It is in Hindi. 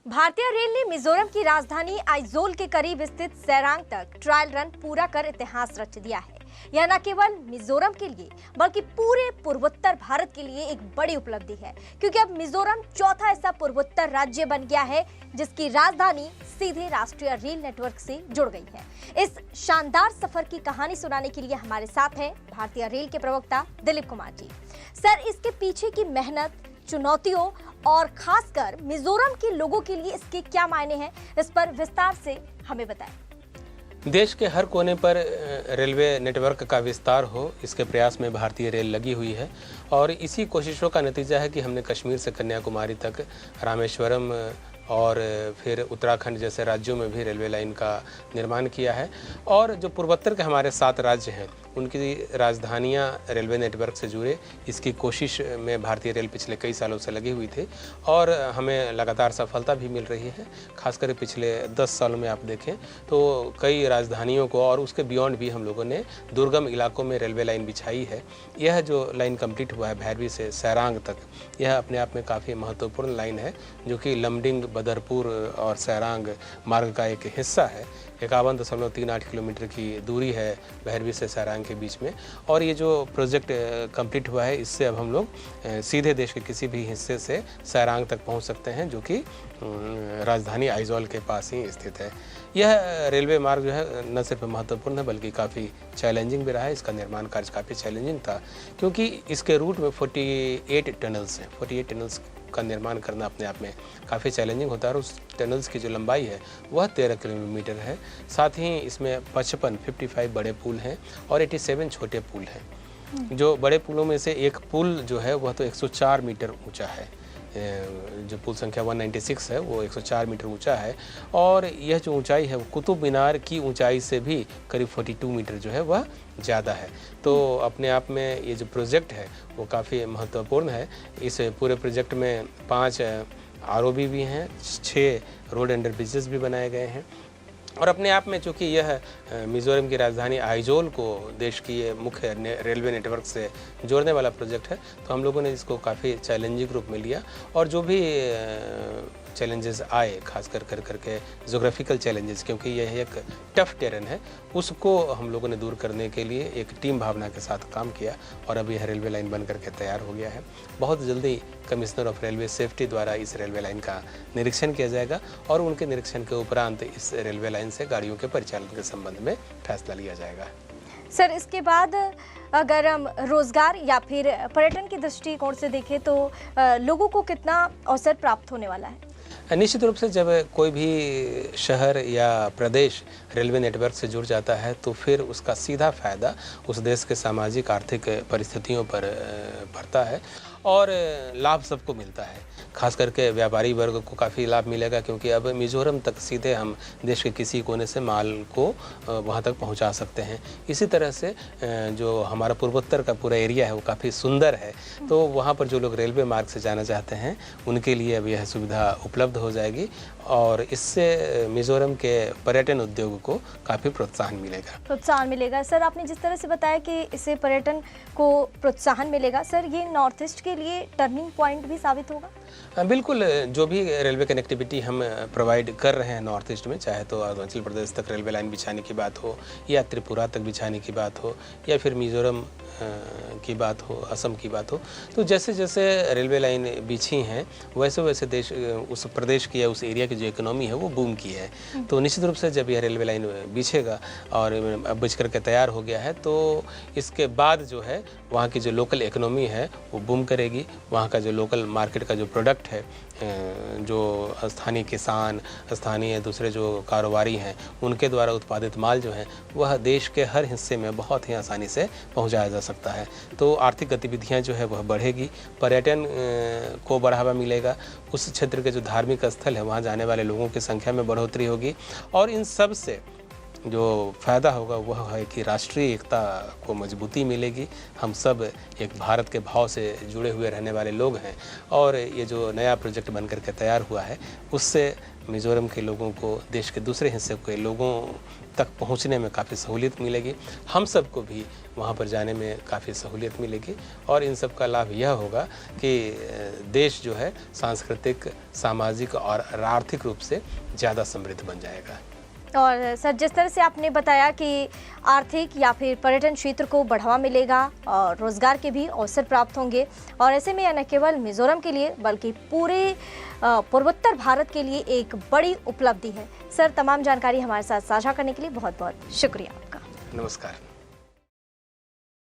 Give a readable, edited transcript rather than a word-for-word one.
भारतीय रेल ने मिजोरम की राजधानी आइजोल के करीब स्थित सेरांग तक ट्रायल रन पूरा कर इतिहास रच दिया है। यह न केवल मिजोरम के लिए बल्कि पूरे पूर्वोत्तर भारत के लिए एक बड़ी उपलब्धि है, क्योंकि अब मिजोरम चौथा ऐसा पूर्वोत्तर राज्य बन गया है जिसकी राजधानी सीधे राष्ट्रीय रेल नेटवर्क से जुड़ गई है। इस शानदार सफर की कहानी सुनाने के लिए हमारे साथ हैं भारतीय रेल के प्रवक्ता दिलीप कुमार जी। सर, इसके पीछे की मेहनत, चुनौतियों और खासकर मिजोरम के लोगों के लिए इसके क्या मायने हैं, इस पर विस्तार से हमें बताएं। देश के हर कोने पर रेलवे नेटवर्क का विस्तार हो, इसके प्रयास में भारतीय रेल लगी हुई है और इसी कोशिशों का नतीजा है कि हमने कश्मीर से कन्याकुमारी तक, रामेश्वरम और फिर उत्तराखंड जैसे राज्यों में भी रेलवे लाइन का निर्माण किया है। और जो पूर्वोत्तर के हमारे 7 राज्य हैं उनकी राजधानियां रेलवे नेटवर्क से जुड़े, इसकी कोशिश में भारतीय रेल पिछले कई सालों से लगी हुई थी और हमें लगातार सफलता भी मिल रही है। खासकर पिछले 10 सालों में आप देखें तो कई राजधानियों को और उसके बियॉन्ड भी हम लोगों ने दुर्गम इलाकों में रेलवे लाइन बिछाई है। यह जो लाइन कंप्लीट हुआ है भैरवी से सैरांग तक, यह अपने आप में काफ़ी महत्वपूर्ण लाइन है जो कि लमडिंग, बदरपुर और सैरांग मार्ग का एक हिस्सा है। 51.38 किलोमीटर की दूरी है भैरवी से सैरांग के बीच में। और ये जो प्रोजेक्ट कंप्लीट हुआ है, इससे अब हम लोग सीधे देश के किसी भी हिस्से से सैरांग तक पहुंच सकते हैं, जो कि राजधानी आइजोल के पास ही स्थित है। यह रेलवे मार्ग जो है न सिर्फ महत्वपूर्ण है बल्कि काफ़ी चैलेंजिंग भी रहा है। इसका निर्माण कार्य काफ़ी चैलेंजिंग था क्योंकि इसके रूट में 48 टनल्स हैं। 48 टनल्स का निर्माण करना अपने आप में काफ़ी चैलेंजिंग होता है और उस टनल्स की जो लंबाई है वह 13 किलोमीटर है। साथ ही इसमें 55 बड़े पुल हैं और 87 छोटे पुल हैं। जो बड़े पुलों में से एक पुल जो है वह तो 104 मीटर ऊंचा है। जो पुल संख्या 196 है वो 104 मीटर ऊंचा है और यह जो ऊंचाई है वो कुतुब मीनार की ऊंचाई से भी करीब 42 मीटर जो है वह ज़्यादा है। तो अपने आप में ये जो प्रोजेक्ट है वो काफ़ी महत्वपूर्ण है। इस पूरे प्रोजेक्ट में 5 आरओबी भी हैं, 6 रोड अंडर ब्रिजेस भी बनाए गए हैं और अपने आप में चूँकि यह मिजोरम की राजधानी आइजोल को देश की ये मुख्य रेलवे नेटवर्क से जोड़ने वाला प्रोजेक्ट है, तो हम लोगों ने इसको काफ़ी चैलेंजिंग रूप में लिया और जो भी चैलेंजेस आए, खास कर करके जोग्राफिकल चैलेंजेस, क्योंकि यह एक टफ टेरेन है, उसको हम लोगों ने दूर करने के लिए एक टीम भावना के साथ काम किया और अब यह रेलवे लाइन बन करके तैयार हो गया है। बहुत जल्दी कमिश्नर ऑफ रेलवे सेफ्टी द्वारा इस रेलवे लाइन का निरीक्षण किया जाएगा और उनके निरीक्षण के उपरांत इस रेलवे लाइन से गाड़ियों के परिचालन के संबंध में फैसला लिया जाएगा। सर, इसके बाद अगर हम रोजगार या फिर पर्यटन के दृष्टिकोण से देखें तो लोगों को कितना अवसर प्राप्त होने वाला है? निश्चित रूप से जब कोई भी शहर या प्रदेश रेलवे नेटवर्क से जुड़ जाता है तो फिर उसका सीधा फायदा उस देश के सामाजिक आर्थिक परिस्थितियों पर पड़ता है और लाभ सबको मिलता है। खास करके व्यापारी वर्ग को काफ़ी लाभ मिलेगा क्योंकि अब मिजोरम तक सीधे हम देश के किसी कोने से माल को वहाँ तक पहुँचा सकते हैं। इसी तरह से जो हमारा पूर्वोत्तर का पूरा एरिया है वो काफ़ी सुंदर है, तो वहाँ पर जो लोग रेलवे मार्ग से जाना चाहते हैं उनके लिए अब यह सुविधा उपलब्ध हो जाएगी और इससे मिजोरम के पर्यटन उद्योग को काफ़ी प्रोत्साहन मिलेगा। सर, आपने जिस तरह से बताया कि इससे पर्यटन को प्रोत्साहन मिलेगा, सर ये नॉर्थ ईस्ट के लिए टर्निंग पॉइंट भी साबित होगा? बिल्कुल, जो भी रेलवे कनेक्टिविटी हम प्रोवाइड कर रहे हैं नॉर्थ ईस्ट में, चाहे तो अरुणाचल प्रदेश तक रेलवे लाइन बिछाने की बात हो या त्रिपुरा तक बिछाने की बात हो या फिर मिजोरम की बात हो, असम की बात हो, तो जैसे जैसे रेलवे लाइन बिछी हैं वैसे वैसे देश उस प्रदेश की या उस एरिया की जो इकोनॉमी है वो बूम की है। तो निश्चित रूप से जब यह रेलवे लाइन बिछेगा और अब बिछ करके तैयार हो गया है तो इसके बाद जो है वहाँ की जो लोकल इकोनॉमी है वो बूम करेगी। वहाँ का जो लोकल मार्केट का जो प्रोडक्ट है, जो स्थानीय किसान, स्थानीय दूसरे जो कारोबारी हैं उनके द्वारा उत्पादित माल जो है वह देश के हर हिस्से में बहुत ही आसानी से पहुंचाया जा सकता है। तो आर्थिक गतिविधियां जो है वह बढ़ेगी, पर्यटन को बढ़ावा मिलेगा, उस क्षेत्र के जो धार्मिक स्थल है वहां जाने वाले लोगों की संख्या में बढ़ोतरी होगी और इन सब से जो फ़ायदा होगा वह है कि राष्ट्रीय एकता को मजबूती मिलेगी। हम सब एक भारत के भाव से जुड़े हुए रहने वाले लोग हैं और ये जो नया प्रोजेक्ट बन कर के तैयार हुआ है उससे मिज़ोरम के लोगों को देश के दूसरे हिस्से के लोगों तक पहुंचने में काफ़ी सहूलियत मिलेगी। हम सबको भी वहां पर जाने में काफ़ी सहूलियत मिलेगी और इन सब का लाभ यह होगा कि देश जो है सांस्कृतिक, सामाजिक और आर्थिक रूप से ज़्यादा समृद्ध बन जाएगा। और सर, जिस तरह से आपने बताया कि आर्थिक या फिर पर्यटन क्षेत्र को बढ़ावा मिलेगा और रोजगार के भी अवसर प्राप्त होंगे, और ऐसे में यह न केवल मिजोरम के लिए बल्कि पूरे पूर्वोत्तर भारत के लिए एक बड़ी उपलब्धि है। सर, तमाम जानकारी हमारे साथ साझा करने के लिए बहुत बहुत शुक्रिया आपका। नमस्कार।